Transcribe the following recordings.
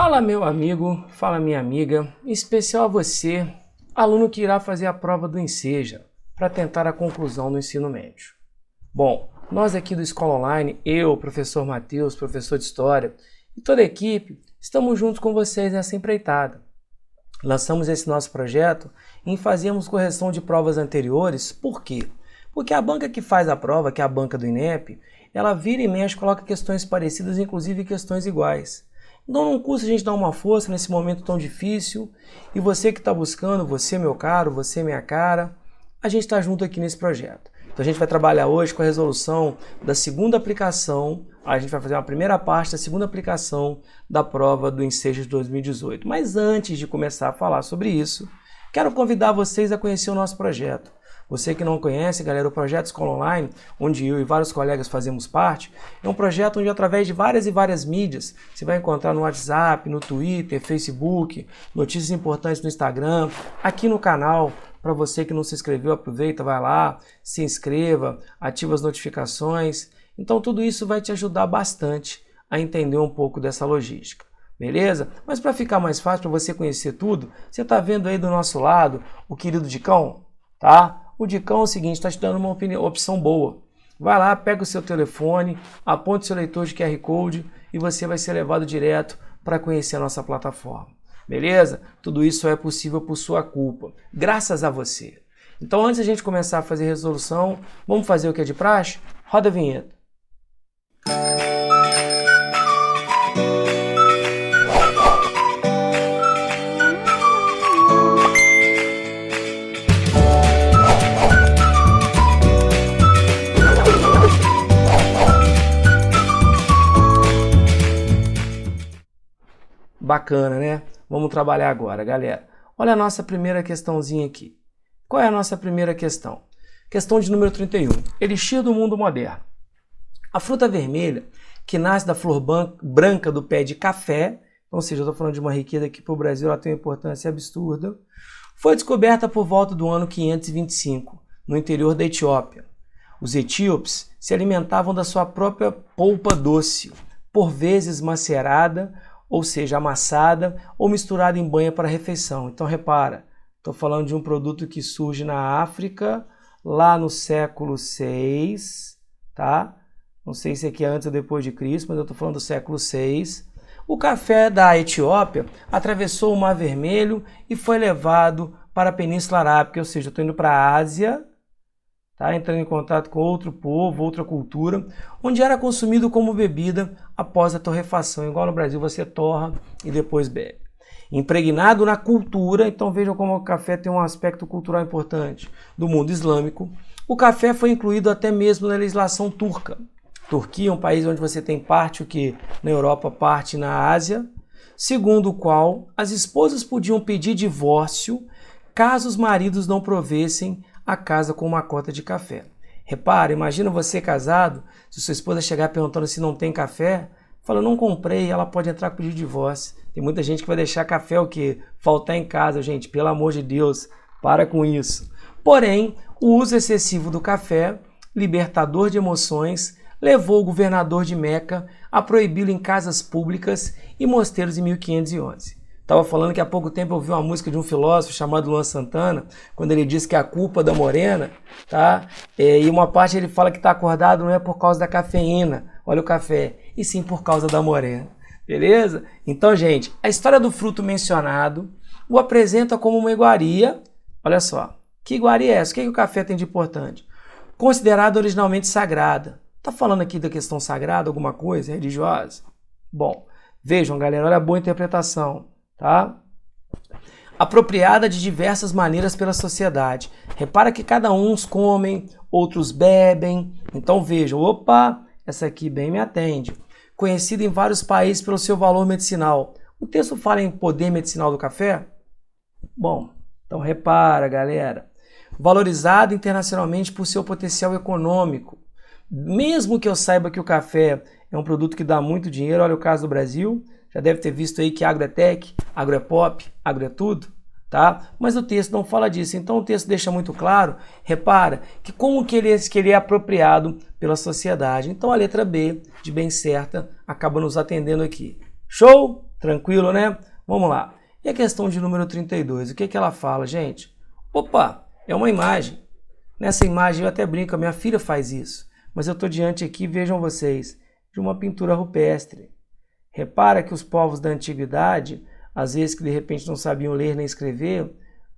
Fala meu amigo, fala minha amiga, em especial a você, aluno que irá fazer a prova do Enseja para tentar a conclusão do ensino médio. Bom, nós aqui do Escola Online, eu, professor Matheus, professor de História e toda a equipe, estamos juntos com vocês nessa empreitada. Lançamos esse nosso projeto em fazermos correção de provas anteriores, por quê? Porque a banca que faz a prova, que é a banca do INEP, ela vira e mexe, coloca questões parecidas, inclusive questões iguais. Então não custa a gente dar uma força nesse momento tão difícil. E você que está buscando, você meu caro, você minha cara, a gente está junto aqui nesse projeto. Então a gente vai trabalhar hoje com a resolução da segunda aplicação. A gente vai fazer uma primeira parte da segunda aplicação da prova do Enseja de 2018. Mas antes de começar a falar sobre isso, quero convidar vocês a conhecer o nosso projeto. Você que não conhece, galera, o Projeto Escola Online, onde eu e vários colegas fazemos parte, é um projeto onde através de várias e várias mídias, você vai encontrar no WhatsApp, no Twitter, Facebook, notícias importantes no Instagram, aqui no canal. Para você que não se inscreveu, aproveita, vai lá, se inscreva, ativa as notificações. Então tudo isso vai te ajudar bastante a entender um pouco dessa logística. Beleza? Mas para ficar mais fácil, para você conhecer tudo, você está vendo aí do nosso lado o querido Dicão, tá? O Dicão é o seguinte, está te dando uma opção boa. Vai lá, pega o seu telefone, aponta o seu leitor de QR Code e você vai ser levado direto para conhecer a nossa plataforma. Beleza? Tudo isso só é possível por sua culpa, graças a você. Então antes da gente começar a fazer resolução, vamos fazer o que é de praxe? Roda a vinheta. Bacana, né? Vamos trabalhar agora, galera. Olha a nossa primeira questãozinha aqui. Qual é a nossa primeira questão? Questão de número 31. Elixir do mundo moderno. A fruta vermelha, que nasce da flor branca do pé de café, ou seja, eu estou falando de uma riqueza que para o Brasil ela tem uma importância absurda, foi descoberta por volta do ano 525, no interior da Etiópia. Os etíopes se alimentavam da sua própria polpa doce, por vezes macerada, ou seja, amassada ou misturada em banha para refeição. Então repara, estou falando de um produto que surge na África, lá no século VI, tá? Não sei se aqui é antes ou depois de Cristo, mas eu estou falando do século VI. O café da Etiópia atravessou o Mar Vermelho e foi levado para a Península Arábica, ou seja, eu estou indo para a Ásia, tá? Entrando em contato com outro povo, outra cultura, onde era consumido como bebida após a torrefação. Igual no Brasil, você torra e depois bebe. Impregnado na cultura, então vejam como o café tem um aspecto cultural importante do mundo islâmico. O café foi incluído até mesmo na legislação turca. Turquia é um país onde você tem parte o que na Europa, parte na Ásia, segundo o qual as esposas podiam pedir divórcio caso os maridos não provessem a casa com uma cota de café. Repara, imagina você casado, se sua esposa chegar perguntando se não tem café, fala, não comprei, ela pode entrar com pedido de divórcio. Tem muita gente que vai deixar café o quê? Faltar em casa, gente, pelo amor de Deus, para com isso. Porém, o uso excessivo do café, libertador de emoções, levou o governador de Meca a proibi-lo em casas públicas e mosteiros em 1511. Estava falando que há pouco tempo eu ouvi uma música de um filósofo chamado Luan Santana, quando ele disse que a culpa da morena, tá? E uma parte ele fala que está acordado não é por causa da cafeína, olha o café, e sim por causa da morena, beleza? Então, gente, a história do fruto mencionado o apresenta como uma iguaria, olha só, que iguaria é essa? O que o café tem de importante? Considerada originalmente sagrada. Está falando aqui da questão sagrada, alguma coisa religiosa? Bom, vejam, galera, olha a boa interpretação. Tá? Apropriada de diversas maneiras pela sociedade. Repara que cada uns comem, outros bebem. Então vejam, opa, essa aqui bem me atende. Conhecida em vários países pelo seu valor medicinal. O texto fala em poder medicinal do café? Bom, então repara, galera. Valorizado internacionalmente por seu potencial econômico. Mesmo que eu saiba que o café é um produto que dá muito dinheiro, olha o caso do Brasil, já deve ter visto aí que agro é tech, agro é pop, agro é tudo, tá? Mas o texto não fala disso, então o texto deixa muito claro, repara, que como que ele é apropriado pela sociedade. Então a letra B, de bem certa, acaba nos atendendo aqui. Show? Tranquilo, né? Vamos lá. E a questão de número 32, o que que ela fala, gente? Opa, é uma imagem. Nessa imagem eu até brinco, a minha filha faz isso. Mas eu estou diante aqui, vejam vocês, de uma pintura rupestre. Repara que os povos da antiguidade, às vezes que de repente não sabiam ler nem escrever,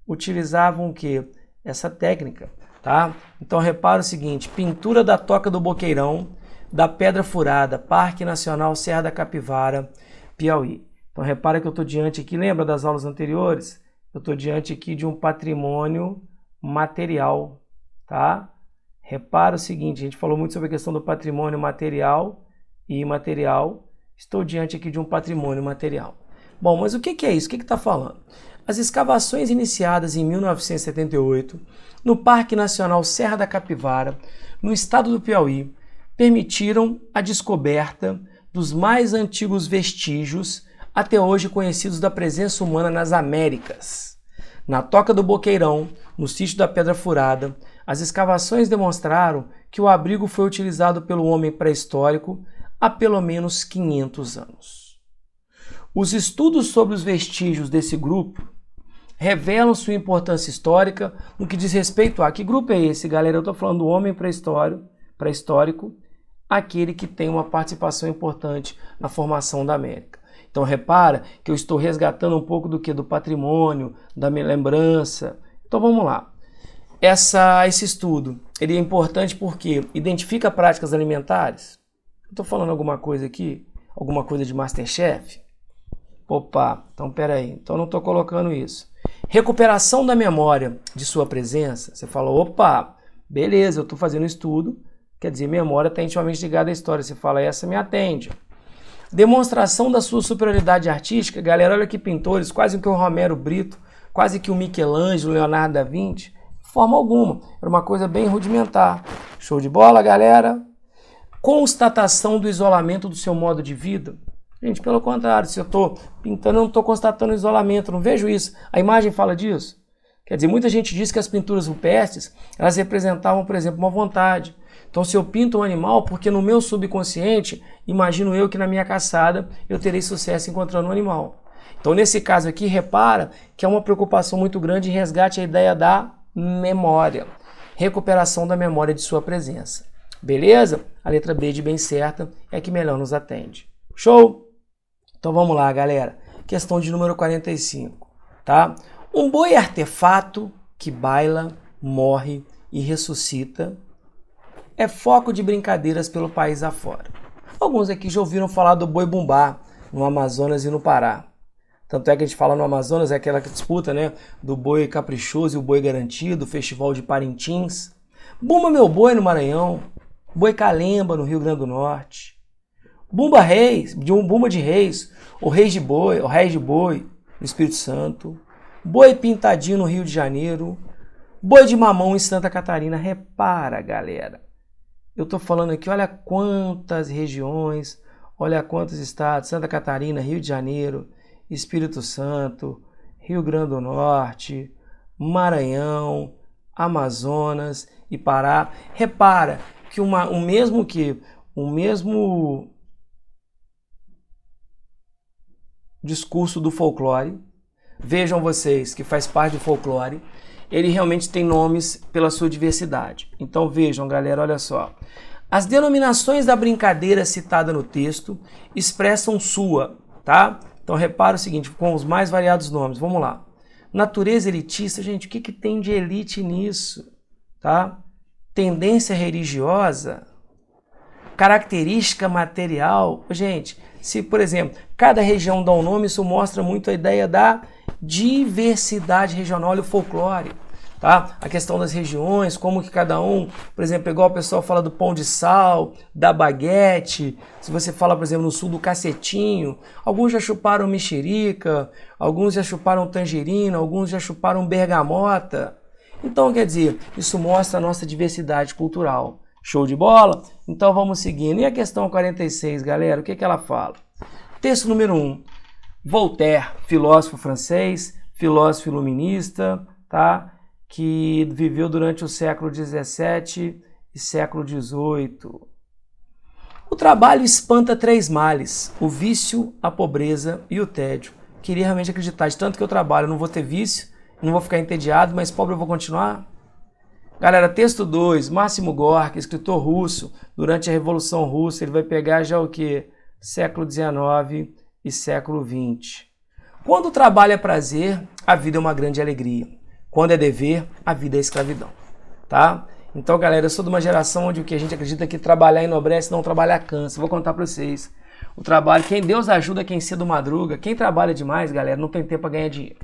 utilizavam o quê? Essa técnica, tá? Então repara o seguinte, pintura da Toca do Boqueirão, da Pedra Furada, Parque Nacional Serra da Capivara, Piauí. Então repara que eu estou diante aqui, lembra das aulas anteriores? Eu estou diante aqui de um patrimônio material, tá? Repara o seguinte, a gente falou muito sobre a questão do patrimônio material e imaterial. Estou diante aqui de um patrimônio material. Bom, mas o que é isso? O que está falando? As escavações iniciadas em 1978 no Parque Nacional Serra da Capivara, no estado do Piauí, permitiram a descoberta dos mais antigos vestígios até hoje conhecidos da presença humana nas Américas. Na Toca do Boqueirão, no sítio da Pedra Furada, as escavações demonstraram que o abrigo foi utilizado pelo homem pré-histórico há pelo menos 500 anos. Os estudos sobre os vestígios desse grupo revelam sua importância histórica no que diz respeito a... Que grupo é esse, galera? Eu estou falando do homem pré-histórico, aquele que tem uma participação importante na formação da América. Então repara que eu estou resgatando um pouco do que? Do patrimônio, da minha lembrança. Então vamos lá. Esse estudo ele é importante porque identifica práticas alimentares. Estou falando alguma coisa aqui? Alguma coisa de Masterchef? Opa, então peraí. Então não estou colocando isso. Recuperação da memória de sua presença. Você fala, opa, beleza, eu estou fazendo estudo. Quer dizer, memória está intimamente ligada à história. Você fala, essa me atende. Demonstração da sua superioridade artística. Galera, olha que pintores, quase que o Romero Brito, quase que o Michelangelo, Leonardo da Vinci. De forma alguma. Era uma coisa bem rudimentar. Show de bola, galera? Constatação do isolamento do seu modo de vida. Gente, pelo contrário, se eu estou pintando, eu não estou constatando isolamento, não vejo isso. A imagem fala disso. Quer dizer, muita gente diz que as pinturas rupestres, elas representavam, por exemplo, uma vontade. Então, se eu pinto um animal, porque no meu subconsciente, imagino eu que na minha caçada eu terei sucesso encontrando um animal. Então, nesse caso aqui, repara que é uma preocupação muito grande em resgate a ideia da memória. Recuperação da memória de sua presença. Beleza? A letra B de bem certa é a que melhor nos atende. Show? Então vamos lá, galera. Questão de número 45, tá? Um boi artefato que baila, morre e ressuscita é foco de brincadeiras pelo país afora. Alguns aqui já ouviram falar do boi bumbá no Amazonas e no Pará. Tanto é que a gente fala no Amazonas, é aquela disputa, né, do boi caprichoso e o boi garantido, o festival de Parintins. Bumba meu boi no Maranhão, boi calemba no Rio Grande do Norte. Bumba de Reis, o Reis de Boi, no Espírito Santo. Boi pintadinho no Rio de Janeiro. Boi de mamão em Santa Catarina. Repara, galera. Eu estou falando aqui, olha quantas regiões, olha quantos estados. Santa Catarina, Rio de Janeiro, Espírito Santo, Rio Grande do Norte, Maranhão, Amazonas e Pará. Repara que o mesmo discurso do folclore, vejam vocês que faz parte do folclore, ele realmente tem nomes pela sua diversidade. Então vejam, galera, olha só. As denominações da brincadeira citada no texto expressam sua, tá? Então repara o seguinte, com os mais variados nomes, vamos lá. Natureza elitista, gente, o que tem de elite nisso, tá? Tendência religiosa, característica material, gente, se, por exemplo, cada região dá um nome, isso mostra muito a ideia da diversidade regional e o folclore, tá? A questão das regiões, como que cada um, por exemplo, igual o pessoal fala do pão de sal, da baguete, se você fala, por exemplo, no sul do cacetinho, alguns já chuparam mexerica, alguns já chuparam tangerina, alguns já chuparam bergamota. Então, quer dizer, isso mostra a nossa diversidade cultural. Show de bola? Então vamos seguindo. E a questão 46, galera, o que ela fala? Texto número 1. Voltaire, filósofo francês, filósofo iluminista, tá? Que viveu durante o século XVII e século XVIII. trabalho espanta 3 males, o vício, a pobreza e o tédio. Queria realmente acreditar, de tanto que eu trabalho, eu não vou ter vício, não vou ficar entediado, mas pobre eu vou continuar? Galera, texto 2, Máximo Gorki, escritor russo, durante a Revolução Russa, ele vai pegar já o quê? Século XIX e século XX. Quando o trabalho é prazer, a vida é uma grande alegria. Quando é dever, a vida é escravidão. Tá? Então, galera, eu sou de uma geração onde o que a gente acredita que trabalhar enobrece, não trabalhar cansa. Vou contar para vocês. O trabalho, quem Deus ajuda, quem cedo madruga. Quem trabalha demais, galera, não tem tempo para ganhar dinheiro.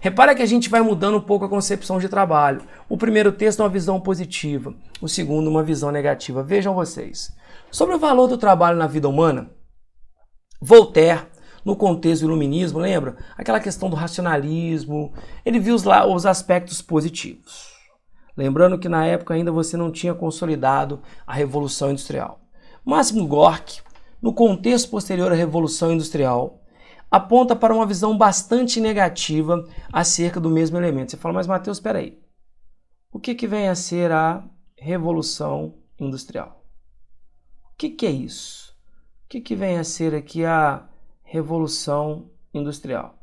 Repara que a gente vai mudando um pouco a concepção de trabalho. O primeiro texto é uma visão positiva, o segundo uma visão negativa. Vejam vocês. Sobre o valor do trabalho na vida humana, Voltaire, no contexto do iluminismo, lembra? Aquela questão do racionalismo, ele viu os aspectos positivos. Lembrando que na época ainda você não tinha consolidado a Revolução Industrial. Máximo Gorki, no contexto posterior à Revolução Industrial, aponta para uma visão bastante negativa acerca do mesmo elemento. Você fala, mas Mateus, espera aí. O que vem a ser a Revolução Industrial? O que é isso? O que vem a ser aqui a Revolução Industrial?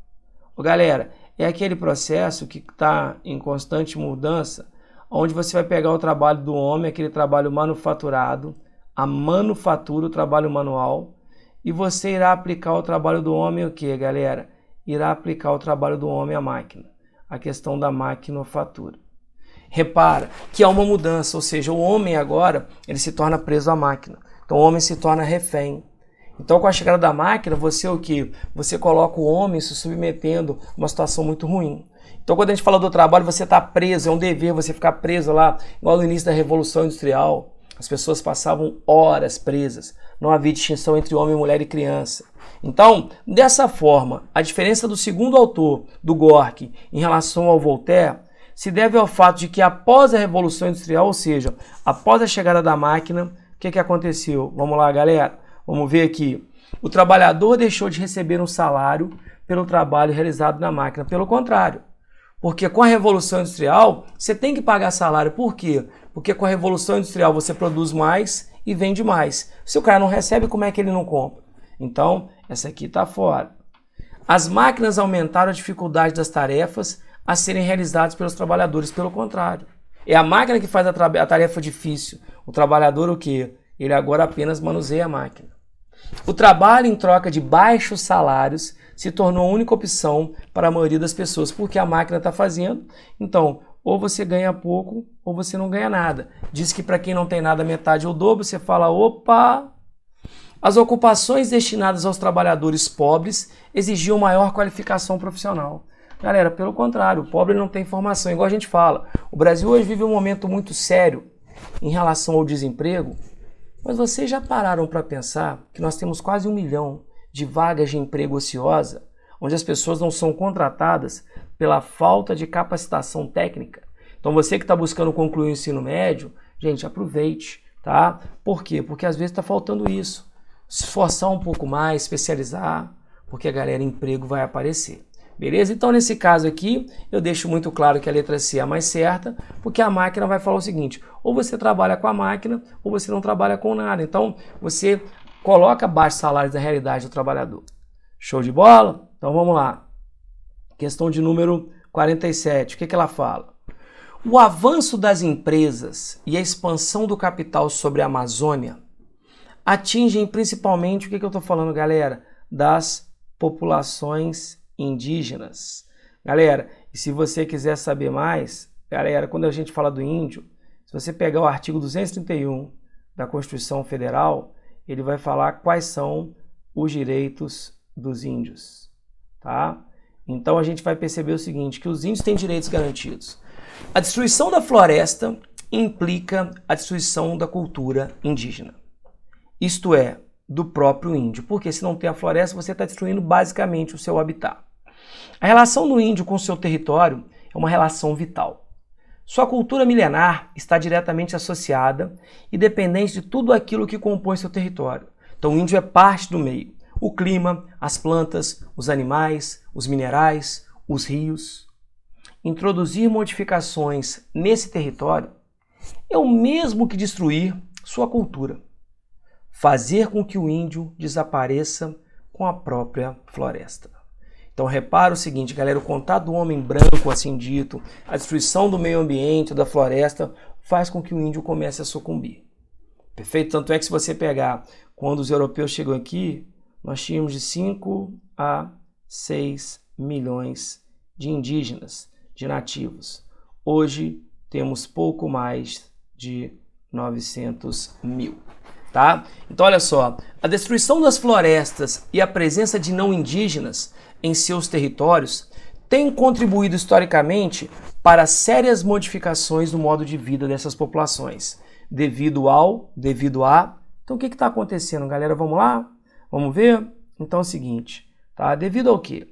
Galera, é aquele processo que está em constante mudança, onde você vai pegar o trabalho do homem, aquele trabalho manufaturado, a manufatura, o trabalho manual, e você irá aplicar o trabalho do homem o que, galera? Irá aplicar o trabalho do homem à máquina. A questão da maquinofatura. Repara que há uma mudança, ou seja, o homem agora ele se torna preso à máquina. Então o homem se torna refém. Então com a chegada da máquina, você o que? Você coloca o homem se submetendo a uma situação muito ruim. Então quando a gente fala do trabalho, você está preso, é um dever você ficar preso lá, igual no início da Revolução Industrial. As pessoas passavam horas presas. Não havia distinção entre homem, mulher e criança. Então, dessa forma, a diferença do segundo autor, do Gorki, em relação ao Voltaire, se deve ao fato de que após a Revolução Industrial, ou seja, após a chegada da máquina, o que aconteceu? Vamos lá, galera. Vamos ver aqui. O trabalhador deixou de receber um salário pelo trabalho realizado na máquina. Pelo contrário. Porque com a Revolução Industrial, você tem que pagar salário. Por quê? Porque com a Revolução Industrial você produz mais e vende mais. Se o cara não recebe, como é que ele não compra? Então, essa aqui está fora. As máquinas aumentaram a dificuldade das tarefas a serem realizadas pelos trabalhadores. Pelo contrário. É a máquina que faz a tarefa difícil. O trabalhador o quê? Ele agora apenas manuseia a máquina. O trabalho em troca de baixos salários se tornou a única opção para a maioria das pessoas, porque a máquina está fazendo. Então, ou você ganha pouco, ou você não ganha nada. Diz que para quem não tem nada, metade ou o dobro, você fala, opa! As ocupações destinadas aos trabalhadores pobres exigiam maior qualificação profissional. Galera, pelo contrário, o pobre não tem formação, igual a gente fala. O Brasil hoje vive um momento muito sério em relação ao desemprego, mas vocês já pararam para pensar que nós temos quase 1 milhão de vagas de emprego ociosa, onde as pessoas não são contratadas pela falta de capacitação técnica? Então você que está buscando concluir o ensino médio, gente, aproveite, tá? Por quê? Porque às vezes está faltando isso. Se esforçar um pouco mais, especializar, porque, galera, emprego vai aparecer. Beleza? Então, nesse caso aqui, eu deixo muito claro que a letra C é a mais certa, porque a máquina vai falar o seguinte, ou você trabalha com a máquina, ou você não trabalha com nada. Então, você coloca baixos salários na realidade do trabalhador. Show de bola? Então, vamos lá. Questão de número 47. O que ela fala? O avanço das empresas e a expansão do capital sobre a Amazônia atingem principalmente, o que eu estou falando, galera? Das populações indígenas. Galera, e se você quiser saber mais, galera, quando a gente fala do índio, se você pegar o artigo 231 da Constituição Federal, ele vai falar quais são os direitos dos índios, tá? Então a gente vai perceber o seguinte, que os índios têm direitos garantidos. A destruição da floresta implica a destruição da cultura indígena. Isto é, do próprio índio, porque se não tem a floresta, você está destruindo basicamente o seu habitat. A relação do índio com o seu território é uma relação vital. Sua cultura milenar está diretamente associada e dependente de tudo aquilo que compõe seu território. Então o índio é parte do meio. O clima, as plantas, os animais, os minerais, os rios. Introduzir modificações nesse território é o mesmo que destruir sua cultura. fazer com que o índio desapareça com a própria floresta. Então repara o seguinte, galera, o contato do homem branco, assim dito, a destruição do meio ambiente, da floresta, faz com que o índio comece a sucumbir. Perfeito? Tanto é que se você pegar, quando os europeus chegam aqui, nós tínhamos de 5 a 6 milhões de indígenas, de nativos. Hoje temos pouco mais de 900 mil. Tá? Então olha só, a destruição das florestas e a presença de não indígenas em seus territórios tem contribuído historicamente para sérias modificações no modo de vida dessas populações, devido a... Então o que está acontecendo, galera? Vamos lá? Vamos ver? Então é o seguinte, tá? Devido ao quê?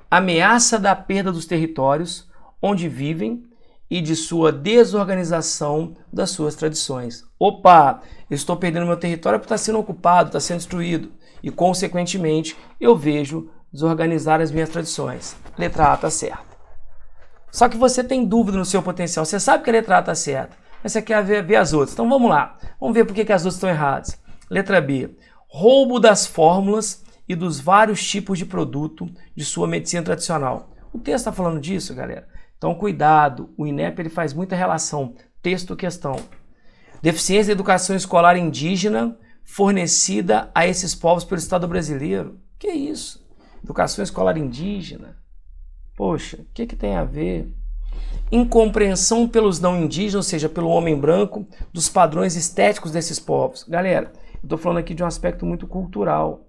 Ameaça da perda dos territórios onde vivem e de sua desorganização das suas tradições. Opa, eu estou perdendo meu território porque está sendo ocupado, está sendo destruído. E, consequentemente, eu vejo desorganizar as minhas tradições. Letra A está certa. Só que você tem dúvida no seu potencial. Você sabe que a letra A está certa, mas você quer ver as outras. Então vamos lá. Vamos ver por que as outras estão erradas. Letra B. Roubo das fórmulas e dos vários tipos de produto de sua medicina tradicional. O texto está falando disso, galera. Então, cuidado, o INEP ele faz muita relação texto-questão. Deficiência da educação escolar indígena fornecida a esses povos pelo Estado brasileiro. Que isso? Educação escolar indígena? Poxa, o que tem a ver? Incompreensão pelos não indígenas, ou seja, pelo homem branco, dos padrões estéticos desses povos. Galera, eu estou falando aqui de um aspecto muito cultural.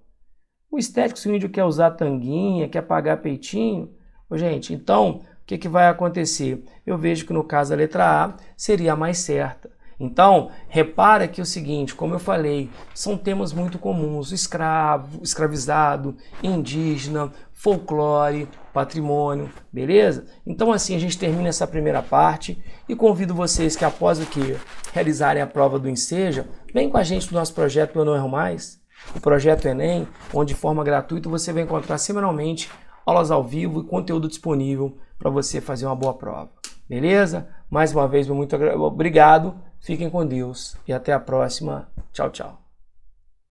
O estético, se o índio quer usar tanguinha, quer pagar peitinho, gente, então... O que vai acontecer? Eu vejo que no caso a letra A seria a mais certa. Então, repara que é o seguinte, como eu falei, são temas muito comuns, escravo, escravizado, indígena, folclore, patrimônio, beleza? Então assim a gente termina essa primeira parte e convido vocês que após o que realizarem a prova do Enseja, vem com a gente no nosso projeto Eu Não Erro Mais, o projeto Enem, onde de forma gratuita você vai encontrar semanalmente aulas ao vivo e conteúdo disponível para você fazer uma boa prova. Beleza? Mais uma vez, muito obrigado. Fiquem com Deus e até a próxima. Tchau, tchau.